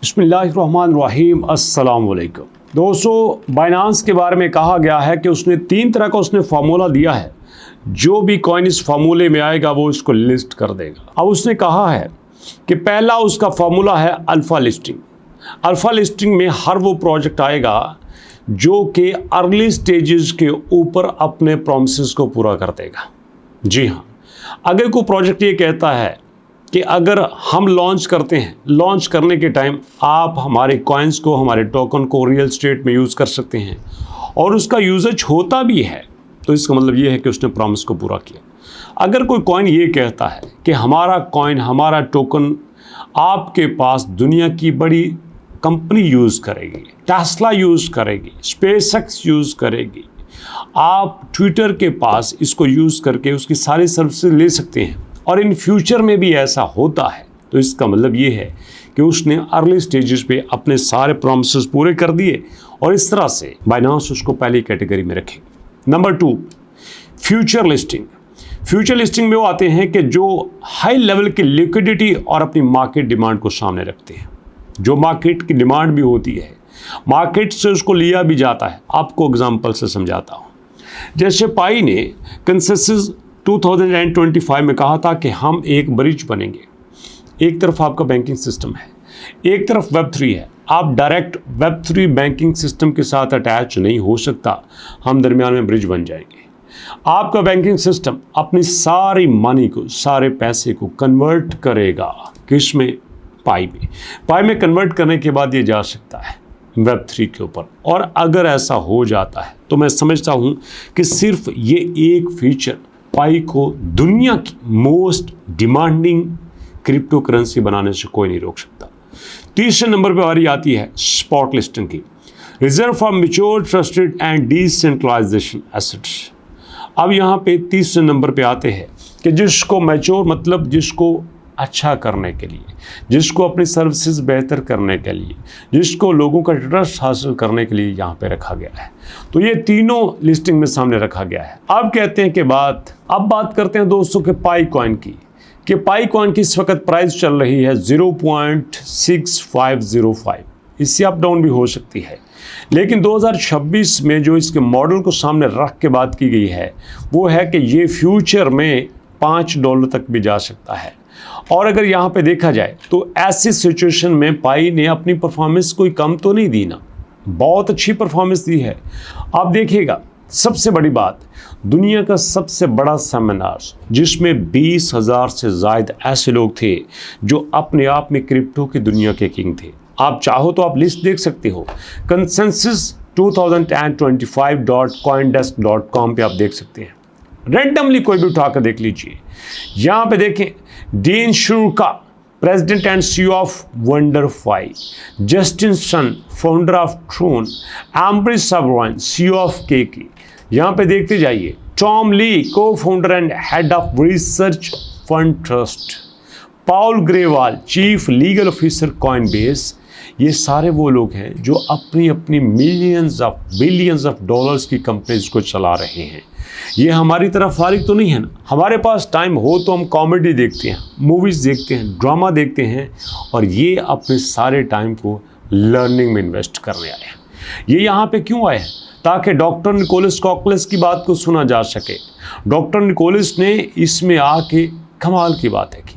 बिस्मिल्लाहिर्रहमानिर्रहीम, अस्सलाम वालेकुम। दोस्तों, बाइनांस के बारे में कहा गया है कि उसने 3 तरह का फार्मूला दिया है। जो भी कॉइन इस फार्मूले में आएगा वो इसको लिस्ट कर देगा। अब उसने कहा है कि पहला उसका फार्मूला है अल्फ़ा लिस्टिंग। अल्फ़ा लिस्टिंग में हर वो प्रोजेक्ट आएगा जो कि अर्ली स्टेजेस के ऊपर अपने प्रॉमिसेस को पूरा कर देगा। जी हाँ, अगर कोई प्रोजेक्ट ये कहता है कि अगर हम लॉन्च करते हैं, लॉन्च करने के टाइम आप हमारे कॉइन्स को, हमारे टोकन को रियल स्टेट में यूज़ कर सकते हैं और उसका यूजेज होता भी है, तो इसका मतलब ये है कि उसने प्रॉमिस को पूरा किया। अगर कोई कॉइन ये कहता है कि हमारा कॉइन, हमारा टोकन आपके पास दुनिया की बड़ी कंपनी यूज़ करेगी, टेस्ला यूज़ करेगी, स्पेसएक्स यूज़ करेगी, आप ट्विटर के पास इसको यूज़ करके उसकी सारी सर्विसेज ले सकते हैं और इन फ्यूचर में भी ऐसा होता है, तो इसका मतलब ये है कि उसने अर्ली स्टेजेस पे अपने सारे प्रॉमिसेस पूरे कर दिए और इस तरह से बाइनांस उसको पहली कैटेगरी में रखेगी। Number 2, future listing. Future listing में वो आते हैं कि जो हाई लेवल की लिक्विडिटी और अपनी मार्केट डिमांड को सामने रखते हैं। जो मार्केट की डिमांड भी होती है, मार्केट से उसको लिया भी जाता है। आपको एग्जाम्पल से समझाता हूँ। जैसे पाई ने कंसेंसस 2025 में कहा था कि हम एक ब्रिज बनेंगे। एक तरफ आपका बैंकिंग सिस्टम है, एक तरफ वेब3 है। आप डायरेक्ट वेब3 बैंकिंग सिस्टम के साथ अटैच नहीं हो सकता, हम दरमियान में ब्रिज बन जाएंगे। आपका बैंकिंग सिस्टम अपनी सारी मनी को, सारे पैसे को कन्वर्ट करेगा किस में? पाई में। पाई में कन्वर्ट करने के बाद ये जा सकता है वेब3 के ऊपर। और अगर ऐसा हो जाता है तो मैं समझता हूँ कि सिर्फ ये एक फीचर पाई को दुनिया की मोस्ट डिमांडिंग क्रिप्टो करेंसी बनाने से कोई नहीं रोक सकता। तीसरे नंबर पर बारी आती है स्पॉट लिस्टिंग की। Reserve for mature, trusted and decentralisation assets. अब यहाँ पे तीसरे नंबर पे आते हैं कि जिसको मैच्योर मतलब जिसको अच्छा करने के लिए, जिसको अपनी सर्विसेज बेहतर करने के लिए, जिसको लोगों का ट्रस्ट हासिल करने के लिए यहाँ पे रखा गया है। तो ये तीनों लिस्टिंग में सामने रखा गया है। अब कहते हैं कि अब बात करते हैं दोस्तों के पाई कॉइन की, कि पाई कॉइन की इस वक्त प्राइस चल रही है 0.6505। इससे अप डाउन भी हो सकती है, लेकिन 2026 में जो इसके मॉडल को सामने रख के बात की गई है वो है कि ये फ्यूचर में $5 तक भी जा सकता है। और अगर यहाँ पे देखा जाए तो ऐसी सिचुएशन में पाई ने अपनी परफॉर्मेंस कोई कम तो नहीं दी ना, बहुत अच्छी परफॉर्मेंस दी है। आप देखिएगा, सबसे बड़ी बात, दुनिया का सबसे बड़ा सेमिनार जिसमें 20,000 से ज़ायद ऐसे लोग थे जो अपने आप में क्रिप्टो की दुनिया के किंग थे। आप चाहो तो आप लिस्ट देख सकते हो, कंसेंसस 2025.coindesk.com पे आप देख सकते हैं। रैंडमली कोई भी उठाकर देख लीजिए। यहाँ पे देखें, Dean Shurka, president and CEO of WonderFi, Justin Sun, founder of Tron, एम्ब्रिस सबरॉन, सीईओ ऑफ केकी। यहाँ पे देखते जाइए, Tom Lee, co founder and head of research Fundstrat, Paul Grewal, chief legal officer Coinbase. ये सारे वो लोग हैं जो अपनी अपनी millions of billions of dollars की कंपनीज को चला रहे हैं। ये हमारी तरफ फारिग तो नहीं है ना। हमारे पास टाइम हो तो हम कॉमेडी देखते हैं, मूवीज़ देखते हैं, ड्रामा देखते हैं, और ये अपने सारे टाइम को लर्निंग में इन्वेस्ट करने आए हैं। ये यहाँ पे क्यों आए हैं? ताकि डॉक्टर निकोलस कॉकलेस की बात को सुना जा सके। डॉक्टर निकोलस ने इसमें आके कमाल की बातें की।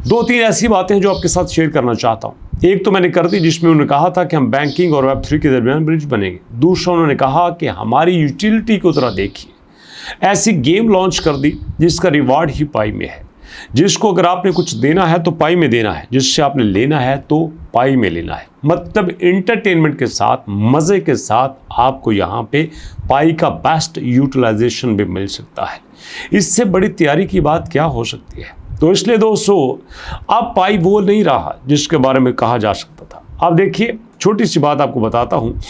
2-3 ऐसी बातें हैं जो आपके साथ शेयर करना चाहता हूँ। एक तो मैंने कर दी जिसमें उन्होंने कहा था कि हम बैंकिंग और वेब3 के दरमियान ब्रिज बनेंगे। दूसरा उन्होंने कहा कि हमारी यूटिलिटी को जरा देखिए, ऐसी गेम लॉन्च कर दी जिसका रिवार्ड ही पाई में है, जिसको अगर आपने कुछ देना है तो पाई में देना है, जिससे आपने लेना है तो पाई में लेना है। मतलब इंटरटेनमेंट के साथ, मज़े के साथ आपको यहाँ पे पाई का बेस्ट यूटिलाइजेशन भी मिल सकता है। इससे बड़ी तैयारी की बात क्या हो सकती है? तो इसलिए दोस्तों, अब पाई वो नहीं रहा जिसके बारे में कहा जा सकता था। अब देखिए, छोटी सी बात आपको बताता हूँ।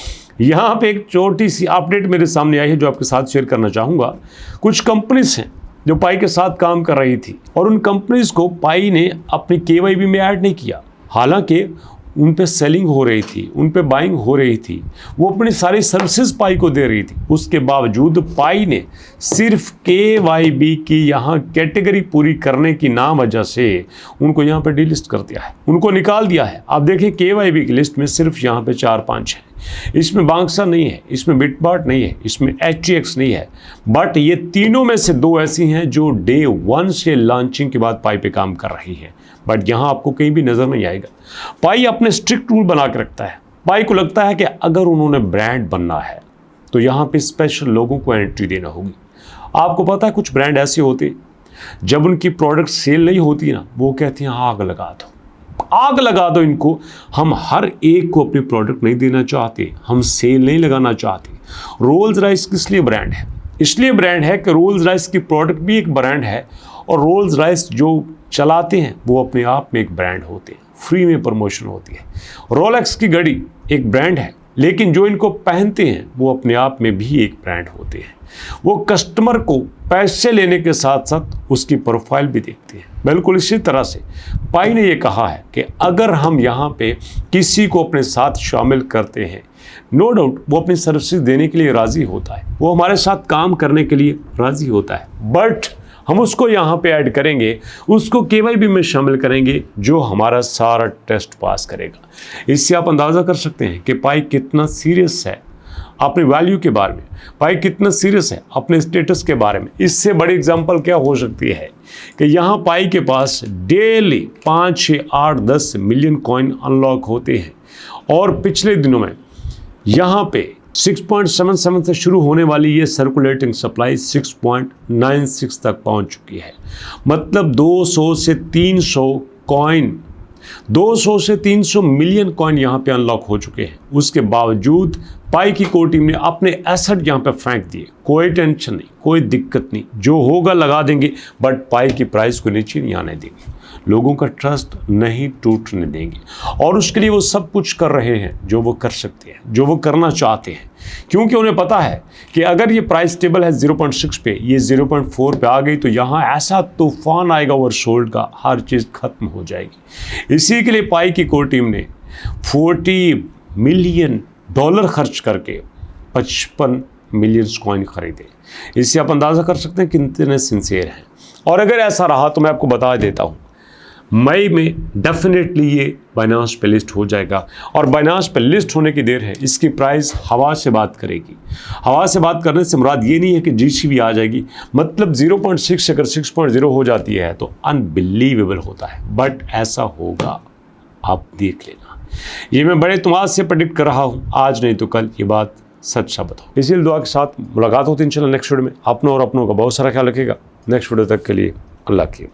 यहाँ पे एक छोटी सी अपडेट मेरे सामने आई है जो आपके साथ शेयर करना चाहूँगा। कुछ कंपनीज हैं जो पाई के साथ काम कर रही थी और उन कंपनीज को पाई ने अपनी केवाईबी में ऐड नहीं किया। हालांकि उन पे सेलिंग हो रही थी, उन पे बाइंग हो रही थी, वो अपनी सारी सर्विसेज पाई को दे रही थी। उसके बावजूद पाई ने सिर्फ KYB की यहाँ कैटेगरी पूरी करने की नाम वजह से उनको यहाँ पे डिलिस्ट कर दिया है, उनको निकाल दिया है। आप देखें KYB की लिस्ट में सिर्फ यहाँ पे 4-5 हैं, इसमें बांक्सा नहीं है, इसमें बिटबाट नहीं है, इसमें HTX नहीं है, बट ये तीनों में से 2 ऐसी हैं जो डे 1 से लॉन्चिंग के बाद पाई पे काम कर रही है। बट यहाँ आपको कहीं भी नजर नहीं आएगा। पाई अपने स्ट्रिक्ट रूल बना के रखता है। पाई को लगता है कि अगर उन्होंने ब्रांड बनना है तो यहाँ पे स्पेशल लोगों को एंट्री देना होगी। आपको पता है कुछ ब्रांड ऐसे होते जब उनकी प्रोडक्ट सेल नहीं होती ना, वो कहती हैं आग लगा दो, आग लगा दो इनको, हम हर एक को अपनी प्रोडक्ट नहीं देना चाहते, हम सेल नहीं लगाना चाहते। रोल्स रॉयस किस लिए ब्रांड है? इसलिए ब्रांड है कि रोल्स रॉयस की प्रोडक्ट भी एक ब्रांड है और रोल्स रॉयस जो चलाते हैं वो अपने आप में एक ब्रांड होते हैं, फ्री में प्रमोशन होती है। रोलेक्स की घड़ी एक ब्रांड है, लेकिन जो इनको पहनते हैं वो अपने आप में भी एक ब्रांड होते हैं। वो कस्टमर को पैसे लेने के साथ साथ उसकी प्रोफाइल भी देखते हैं। बिल्कुल इसी तरह से पाई ने ये कहा है कि अगर हम यहाँ पे किसी को अपने साथ शामिल करते हैं, नो डाउट वो अपनी सर्विसेज देने के लिए राज़ी होता है, वो हमारे साथ काम करने के लिए राज़ी होता है, बट हम उसको यहाँ पे ऐड करेंगे, उसको KYB में शामिल करेंगे जो हमारा सारा टेस्ट पास करेगा। इससे आप अंदाज़ा कर सकते हैं कि पाई कितना सीरियस है अपने वैल्यू के बारे में, पाई कितना सीरियस है अपने स्टेटस के बारे में। इससे बड़ी एग्जांपल क्या हो सकती है कि यहाँ पाई के पास डेली 5 से 8-10 मिलियन कॉइन अनलॉक होते हैं और पिछले दिनों में यहाँ पे 6.77 से शुरू होने वाली ये सर्कुलेटिंग सप्लाई 6.96 तक पहुंच चुकी है। मतलब 200 से 300 कॉइन, 200 से 300 मिलियन कॉइन यहाँ पे अनलॉक हो चुके हैं। उसके बावजूद पाई की कोर टीम ने अपने एसेट यहाँ पे फेंक दिए। कोई टेंशन नहीं, कोई दिक्कत नहीं, जो होगा लगा देंगे, बट पाई की प्राइस को नीचे नहीं आने देंगे, लोगों का ट्रस्ट नहीं टूटने देंगे। और उसके लिए वो सब कुछ कर रहे हैं जो वो कर सकते हैं, जो वो करना चाहते हैं, क्योंकि उन्हें पता है कि अगर ये प्राइस स्टेबल है 0.6 पे, ये 0.4 पे आ गई तो यहाँ ऐसा तूफान आएगा ओवरसोल्ड का, हर चीज़ खत्म हो जाएगी। इसी के लिए पाई की कोर टीम ने $40 मिलियन खर्च करके 55 मिलियन कॉइन खरीदे। इससे आप अंदाज़ा कर सकते हैं कितने सिंसियर हैं। और अगर ऐसा रहा तो मैं आपको बता देता हूँ, मई में डेफिनेटली ये बाइनांस पे लिस्ट हो जाएगा। और बाइनांस पे लिस्ट होने की देर है, इसकी प्राइस हवा से बात करेगी। हवा से बात करने से मुराद ये नहीं है कि GCB आ जाएगी, मतलब 0.6 अगर 6.0 हो जाती है तो अनबिलीवेबल होता है, बट ऐसा होगा, आप देख लेना। ये मैं बड़े तुमाद से प्रेडिक्ट कर रहा हूँ, आज नहीं तो कल ये बात सच साबित हो। इसी दुआ के साथ मुलाकात होती है इंशाल्लाह नेक्स्ट वीडियो में। अपनों और अपनों का बहुत सारा ख्याल रखिएगा। नेक्स्ट वीडियो तक के लिए अल्लाह की